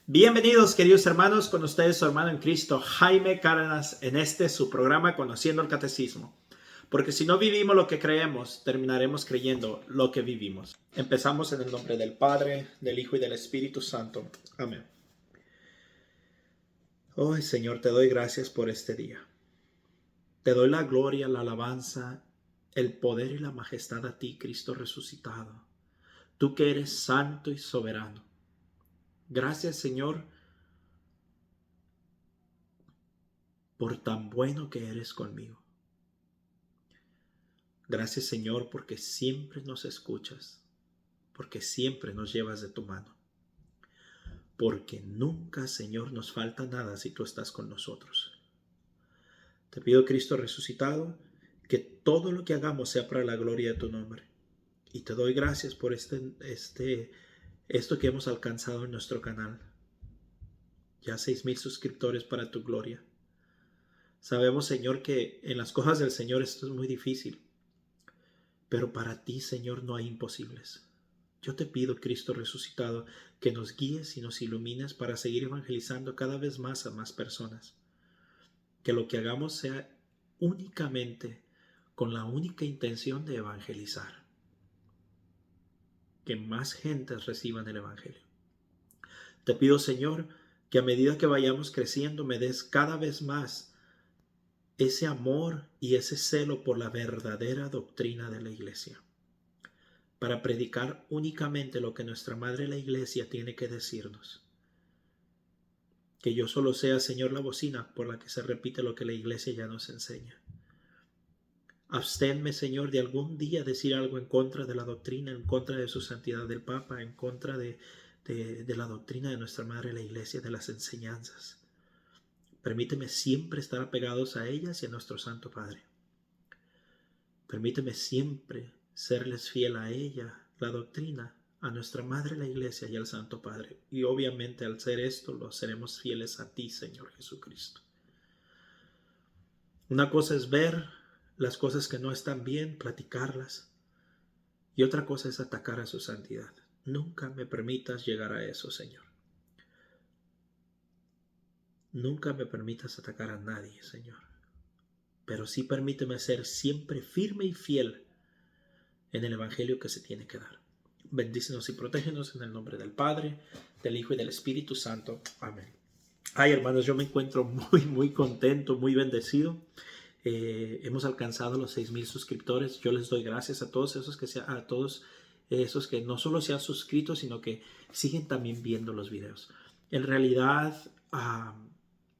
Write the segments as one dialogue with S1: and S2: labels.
S1: Bienvenidos, queridos hermanos, con ustedes su hermano en Cristo, Jaime Cárdenas, en su programa Conociendo el Catecismo. Porque si no vivimos lo que creemos, terminaremos creyendo lo que vivimos. Empezamos en el nombre del Padre, del Hijo y del Espíritu Santo. Amén. Oh, Señor, te doy gracias por este día. Te doy la gloria, la alabanza, el poder y la majestad a ti, Cristo resucitado. Tú que eres santo y soberano. Gracias, Señor, por tan bueno que eres conmigo. Gracias, Señor, porque siempre nos escuchas, porque siempre nos llevas de tu mano, porque nunca, Señor, nos falta nada si tú estás con nosotros. Te pido, Cristo resucitado, que todo lo que hagamos sea para la gloria de tu nombre. Y te doy gracias por esto que hemos alcanzado en nuestro canal. Ya 6,000 suscriptores para tu gloria. Sabemos, Señor, que en las cosas del Señor esto es muy difícil. Pero para ti, Señor, no hay imposibles. Yo te pido, Cristo resucitado, que nos guíes y nos ilumines para seguir evangelizando cada vez más a más personas. Que lo que hagamos sea únicamente con la única intención de evangelizar. Que más gentes reciban el Evangelio. Te pido, Señor, que a medida que vayamos creciendo me des cada vez más ese amor y ese celo por la verdadera doctrina de la Iglesia, para predicar únicamente lo que nuestra Madre la Iglesia tiene que decirnos. Que yo solo sea, Señor, la bocina por la que se repite lo que la Iglesia ya nos enseña. Absténme, Señor, de algún día decir algo en contra de la doctrina, en contra de su santidad del Papa, en contra de la doctrina de nuestra Madre la Iglesia, de las enseñanzas. Permíteme siempre estar apegados a ellas y a nuestro Santo Padre. Permíteme siempre serles fiel a ella, la doctrina, a nuestra Madre la Iglesia y al Santo Padre. Y obviamente al ser esto, lo seremos fieles a ti, Señor Jesucristo. Una cosa es ver las cosas que no están bien, platicarlas. Y otra cosa es atacar a su santidad. Nunca me permitas llegar a eso, Señor. Nunca me permitas atacar a nadie, Señor. Pero sí permíteme ser siempre firme y fiel en el Evangelio que se tiene que dar. Bendícenos y protégenos en el nombre del Padre, del Hijo y del Espíritu Santo. Amén. Ay, hermanos, yo me encuentro muy contento, muy bendecido. Hemos alcanzado los 6,000 suscriptores. Yo les doy gracias a todos esos que no solo se han suscrito, sino que siguen también viendo los videos. En realidad,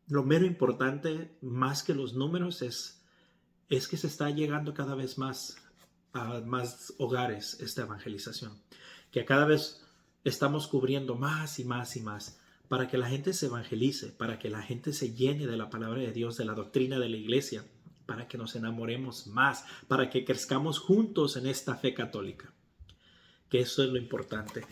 S1: lo mero importante, más que los números, es que se está llegando cada vez más a más hogares esta evangelización, que cada vez estamos cubriendo más y más y más para que la gente se evangelice, para que la gente se llene de la palabra de Dios, de la doctrina de la Iglesia, para que nos enamoremos más, para que crezcamos juntos en esta fe católica, que eso es lo importante.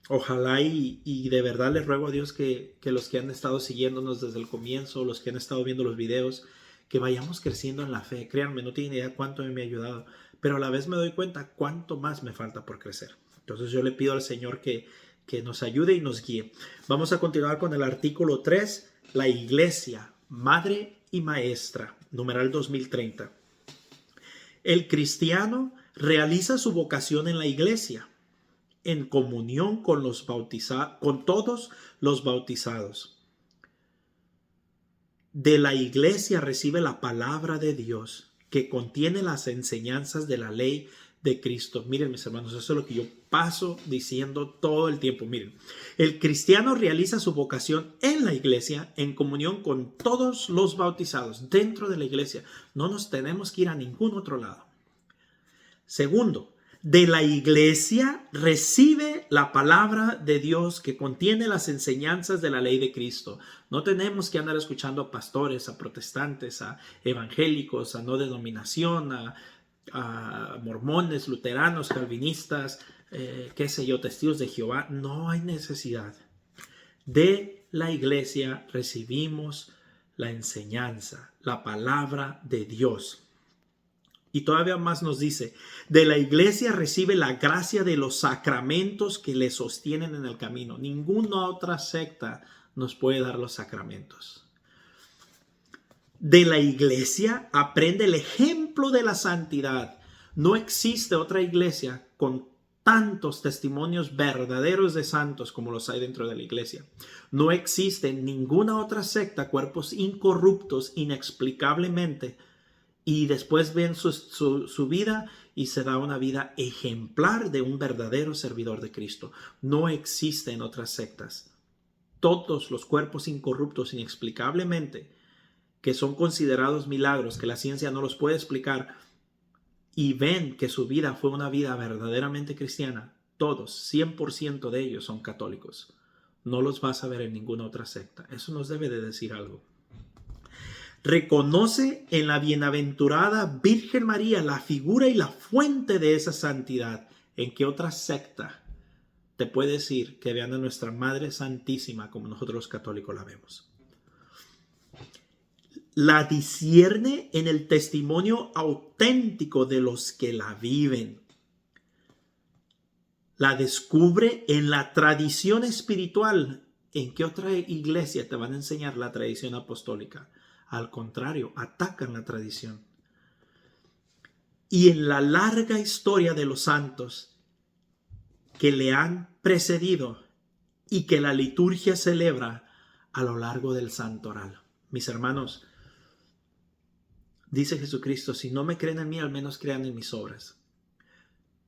S1: Ojalá y de verdad les ruego a Dios que los que han estado siguiéndonos desde el comienzo, los que han estado viendo los videos, que vayamos creciendo en la fe. Créanme, no tienen idea cuánto me ha ayudado, pero a la vez me doy cuenta cuánto más me falta por crecer. Entonces yo le pido al Señor que nos ayude y nos guíe. Vamos a continuar con el artículo 3, la Iglesia, Madre y Maestra, numeral 2030. El cristiano realiza su vocación en la Iglesia, en comunión con todos los bautizados. De la Iglesia recibe la palabra de Dios que contiene las enseñanzas de la ley de Cristo. Miren, mis hermanos, eso es lo que yo paso diciendo todo el tiempo. Miren, el cristiano realiza su vocación en la Iglesia en comunión con todos los bautizados dentro de la Iglesia. No nos tenemos que ir a ningún otro lado. Segundo, de la Iglesia recibe la palabra de Dios que contiene las enseñanzas de la ley de Cristo. No tenemos que andar escuchando a pastores, a protestantes, a evangélicos, a no denominación, a mormones, luteranos, calvinistas, testigos de Jehová. No hay necesidad. De la Iglesia recibimos la enseñanza, la palabra de Dios. Y todavía más nos dice, de la iglesia recibe la gracia de los sacramentos que le sostienen en el camino. Ninguna otra secta nos puede dar los sacramentos. De la iglesia aprende el ejemplo de la santidad. No existe otra iglesia con tantos testimonios verdaderos de santos como los hay dentro de la iglesia. No existe ninguna otra secta, cuerpos incorruptos inexplicablemente, y después ven su vida y se da una vida ejemplar de un verdadero servidor de Cristo. No existen otras sectas. Todos los cuerpos incorruptos inexplicablemente, que son considerados milagros, que la ciencia no los puede explicar, y ven que su vida fue una vida verdaderamente cristiana, todos, 100% de ellos son católicos. No los vas a ver en ninguna otra secta. Eso nos debe de decir algo. Reconoce en la bienaventurada Virgen María la figura y la fuente de esa santidad. ¿En qué otra secta te puede decir que vean a nuestra Madre Santísima como nosotros los católicos la vemos? La discierne en el testimonio auténtico de los que la viven. La descubre en la tradición espiritual. ¿En qué otra iglesia te van a enseñar la tradición apostólica? Al contrario, atacan la tradición. Y en la larga historia de los santos que le han precedido y que la liturgia celebra a lo largo del santo oral. Mis hermanos, dice Jesucristo, si no me creen en mí, al menos crean en mis obras.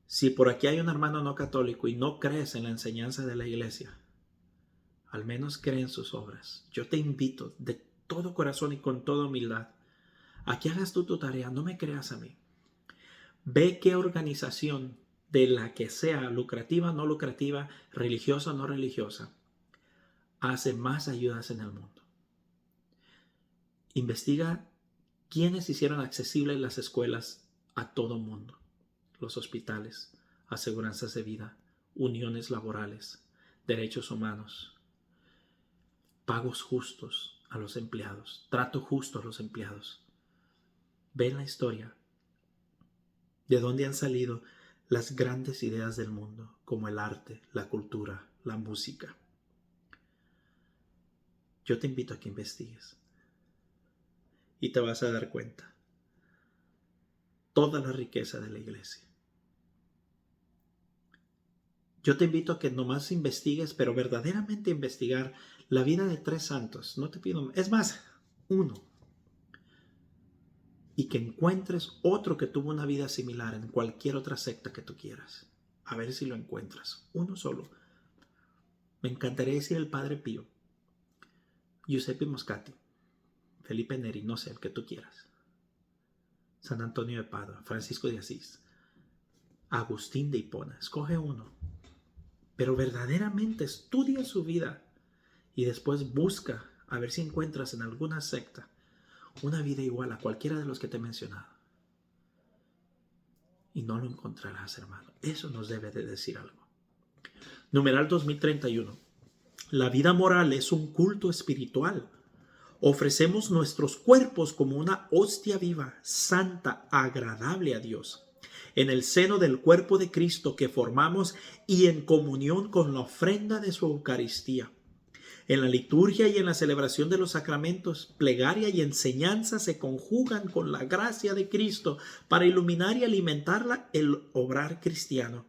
S1: Si por aquí hay un hermano no católico y no crees en la enseñanza de la iglesia, al menos cree en sus obras. Yo te invito de todo corazón y con toda humildad a que hagas tú tu tarea. No me creas a mí. Ve qué organización, de la que sea, lucrativa, no lucrativa, religiosa o no religiosa, hace más ayudas en el mundo. Investiga quiénes hicieron accesibles las escuelas a todo mundo. Los hospitales, aseguranzas de vida, uniones laborales, derechos humanos, pagos justos a los empleados, trato justo a los empleados. Ve en la historia de dónde han salido las grandes ideas del mundo, como el arte, la cultura, la música. Yo te invito a que investigues y te vas a dar cuenta toda la riqueza de la iglesia. Yo te invito a que nomás investigues, pero verdaderamente investigar la vida de 3 santos. No te pido, es más, uno. Y que encuentres otro que tuvo una vida similar en cualquier otra secta que tú quieras. A ver si lo encuentras. Uno solo. Me encantaría decir el Padre Pío, Giuseppe Moscati, Felipe Neri, no sé, el que tú quieras. San Antonio de Padua, Francisco de Asís, Agustín de Hipona. Escoge uno. Pero verdaderamente estudia su vida y después busca a ver si encuentras en alguna secta una vida igual a cualquiera de los que te he mencionado. Y no lo encontrarás, hermano. Eso nos debe de decir algo. Numeral 2031. La vida moral es un culto espiritual. Ofrecemos nuestros cuerpos como una hostia viva, santa, agradable a Dios, en el seno del cuerpo de Cristo que formamos y en comunión con la ofrenda de su Eucaristía. En la liturgia y en la celebración de los sacramentos, plegaria y enseñanza se conjugan con la gracia de Cristo para iluminar y alimentar el obrar cristiano.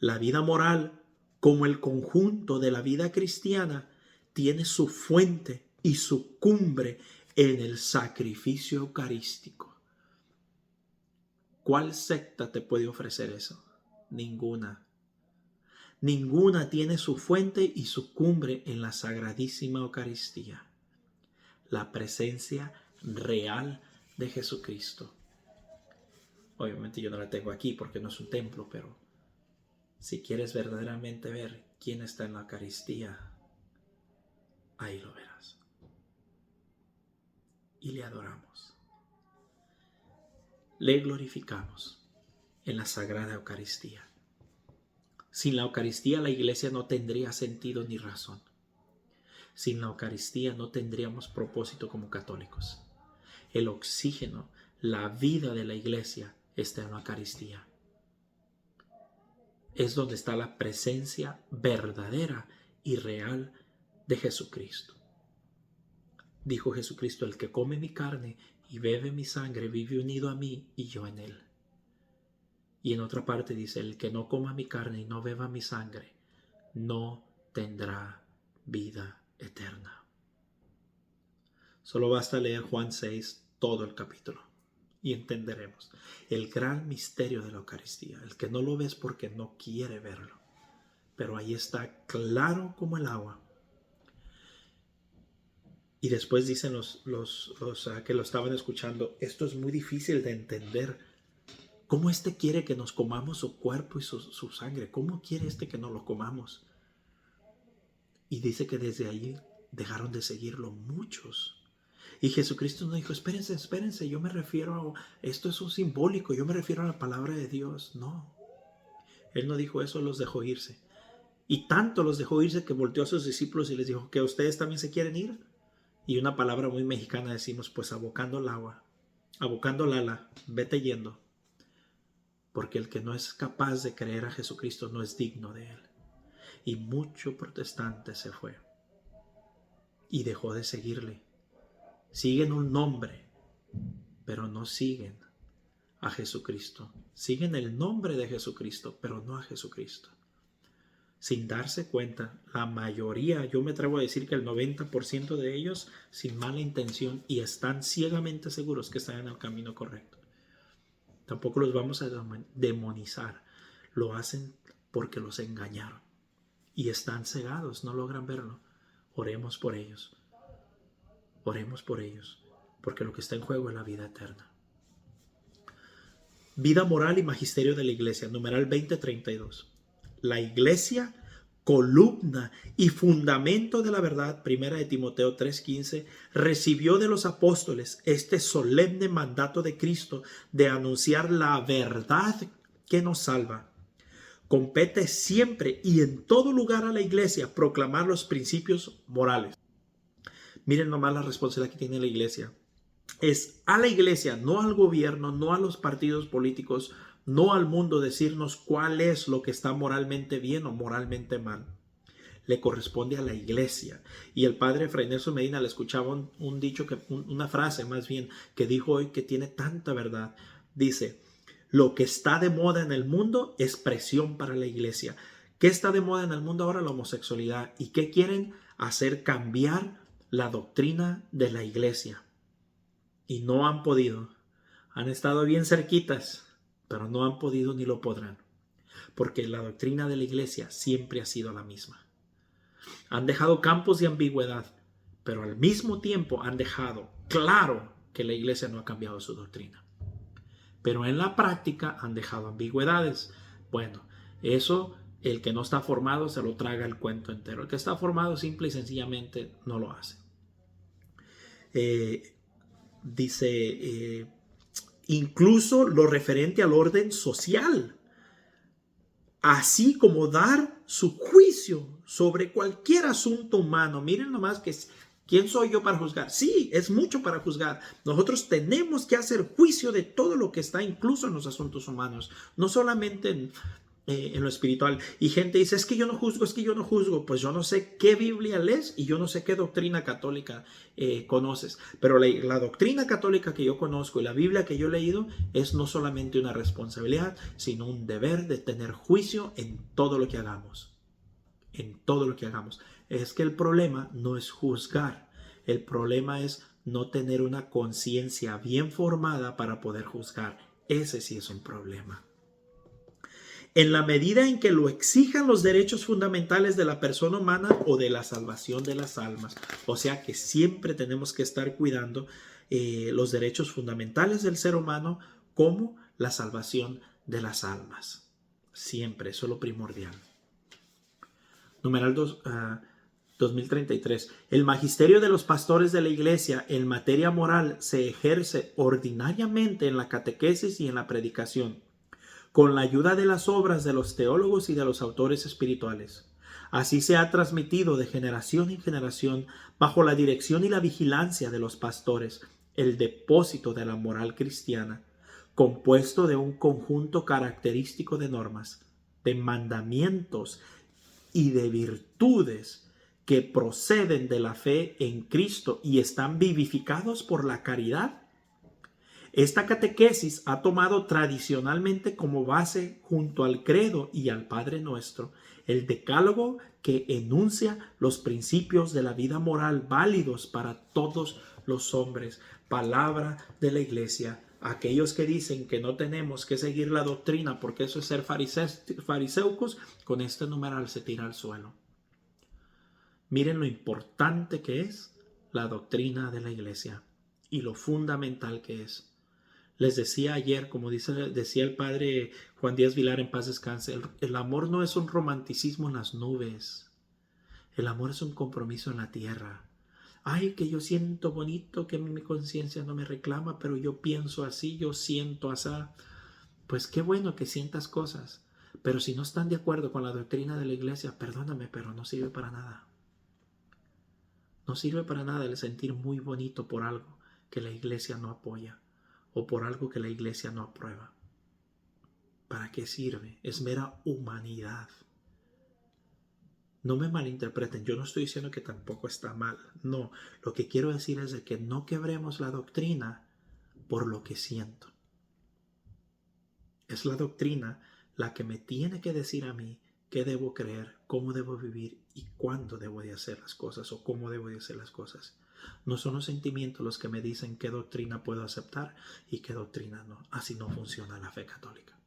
S1: La vida moral, como el conjunto de la vida cristiana, tiene su fuente y su cumbre en el sacrificio eucarístico. ¿Cuál secta te puede ofrecer eso? Ninguna. Ninguna tiene su fuente y su cumbre en la sagradísima Eucaristía, la presencia real de Jesucristo. Obviamente yo no la tengo aquí porque no es un templo, pero si quieres verdaderamente ver quién está en la Eucaristía, ahí lo verás. Y le adoramos. Le glorificamos en la Sagrada Eucaristía. Sin la Eucaristía la iglesia no tendría sentido ni razón. Sin la Eucaristía no tendríamos propósito como católicos. El oxígeno, la vida de la iglesia está en la Eucaristía. Es donde está la presencia verdadera y real de Jesucristo. Dijo Jesucristo: el que come mi carne y bebe mi sangre vive unido a mí y yo en él. Y en otra parte dice: el que no coma mi carne y no beba mi sangre no tendrá vida eterna. Solo basta leer Juan 6, todo el capítulo, y entenderemos el gran misterio de la Eucaristía. El que no lo ve es porque no quiere verlo, pero ahí está claro como el agua. Y después dicen los que lo estaban escuchando: esto es muy difícil de entender. ¿Cómo quiere que nos comamos su cuerpo y su sangre? ¿Cómo quiere que no lo comamos? Y dice que desde ahí dejaron de seguirlo muchos. Y Jesucristo nos dijo: espérense, yo me refiero esto es un simbólico, yo me refiero a la palabra de Dios. No, Él no dijo eso, los dejó irse. Y tanto los dejó irse que volteó a sus discípulos y les dijo: ¿que ustedes también se quieren ir? Y una palabra muy mexicana decimos: pues abocando el agua, abocando el ala, vete yendo. Porque el que no es capaz de creer a Jesucristo no es digno de Él. Y mucho protestante se fue y dejó de seguirle. Siguen un nombre, pero no siguen a Jesucristo. Siguen el nombre de Jesucristo, pero no a Jesucristo. Sin darse cuenta, la mayoría, yo me atrevo a decir que el 90% de ellos, sin mala intención, y están ciegamente seguros que están en el camino correcto. Tampoco los vamos a demonizar. Lo hacen porque los engañaron. Y están cegados, no logran verlo. Oremos por ellos. Oremos por ellos, porque lo que está en juego es la vida eterna. Vida moral y magisterio de la iglesia, numeral 2032. La iglesia, columna y fundamento de la verdad, primera de Timoteo 3:15, recibió de los apóstoles este solemne mandato de Cristo de anunciar la verdad que nos salva. Compete siempre y en todo lugar a la iglesia proclamar los principios morales. Miren nomás la responsabilidad que tiene la iglesia. Es a la iglesia, no al gobierno, no a los partidos políticos, no al mundo decirnos cuál es lo que está moralmente bien o moralmente mal. Le corresponde a la iglesia. Y el padre Fray Nelson Medina le escuchaba un dicho, una frase más bien, que dijo hoy que tiene tanta verdad. Dice: lo que está de moda en el mundo es presión para la iglesia. ¿Qué está de moda en el mundo ahora? La homosexualidad. ¿Y qué quieren? Hacer cambiar la doctrina de la iglesia. Y no han podido. Han estado bien cerquitas, pero no han podido ni lo podrán. Porque la doctrina de la iglesia siempre ha sido la misma. Han dejado campos de ambigüedad, pero al mismo tiempo han dejado claro que la iglesia no ha cambiado su doctrina. Pero en la práctica han dejado ambigüedades. Bueno, eso el que no está formado se lo traga el cuento entero. El que está formado simple y sencillamente no lo hace. Dice, incluso lo referente al orden social, así como dar su juicio sobre cualquier asunto humano. Miren nomás que ¿quién soy yo para juzgar? Sí, es mucho para juzgar. Nosotros tenemos que hacer juicio de todo lo que está incluso en los asuntos humanos, no solamente en lo espiritual. Y gente dice: es que yo no juzgo. Pues yo no sé qué Biblia lees y yo no sé qué doctrina católica conoces. Pero la doctrina católica que yo conozco y la Biblia que yo he leído es no solamente una responsabilidad, sino un deber de tener juicio en todo lo que hagamos. En todo lo que hagamos. Es que el problema no es juzgar. El problema es no tener una conciencia bien formada para poder juzgar. Ese sí es un problema. En la medida en que lo exijan los derechos fundamentales de la persona humana o de la salvación de las almas. O sea que siempre tenemos que estar cuidando los derechos fundamentales del ser humano como la salvación de las almas. Siempre, eso es lo primordial. Numeral 2033. El magisterio de los pastores de la iglesia en materia moral se ejerce ordinariamente en la catequesis y en la predicación, con la ayuda de las obras de los teólogos y de los autores espirituales. Así se ha transmitido de generación en generación bajo la dirección y la vigilancia de los pastores, el depósito de la moral cristiana, compuesto de un conjunto característico de normas, de mandamientos y de virtudes que proceden de la fe en Cristo y están vivificados por la caridad. Esta catequesis ha tomado tradicionalmente como base, junto al credo y al Padre Nuestro, el decálogo que enuncia los principios de la vida moral válidos para todos los hombres. Palabra de la Iglesia. Aquellos que dicen que no tenemos que seguir la doctrina porque eso es ser fariseus, con este numeral se tira al suelo. Miren lo importante que es la doctrina de la Iglesia y lo fundamental que es. Les decía ayer, como decía el padre Juan Díaz Vilar, en paz descanse, el amor no es un romanticismo en las nubes. El amor es un compromiso en la tierra. Ay, que yo siento bonito, que mi conciencia no me reclama, pero yo pienso así, yo siento así. Pues qué bueno que sientas cosas, pero si no están de acuerdo con la doctrina de la Iglesia, perdóname, pero no sirve para nada. No sirve para nada el sentir muy bonito por algo que la Iglesia no apoya o por algo que la Iglesia no aprueba. ¿Para qué sirve? Es mera humanidad. No me malinterpreten, yo no estoy diciendo que tampoco está mal. No, lo que quiero decir es de que no quebremos la doctrina por lo que siento. Es la doctrina la que me tiene que decir a mí qué debo creer, cómo debo vivir y cuándo debo de hacer las cosas o cómo debo de hacer las cosas. No son los sentimientos los que me dicen qué doctrina puedo aceptar y qué doctrina no. Así no funciona la fe católica.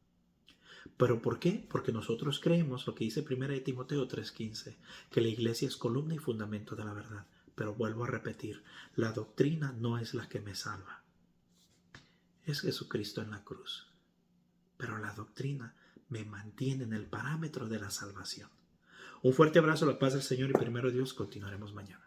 S1: ¿Pero por qué? Porque nosotros creemos lo que dice 1 Timoteo 3:15, que la Iglesia es columna y fundamento de la verdad. Pero vuelvo a repetir, la doctrina no es la que me salva. Es Jesucristo en la cruz. Pero la doctrina me mantiene en el parámetro de la salvación. Un fuerte abrazo, la paz del Señor y primero Dios, continuaremos mañana.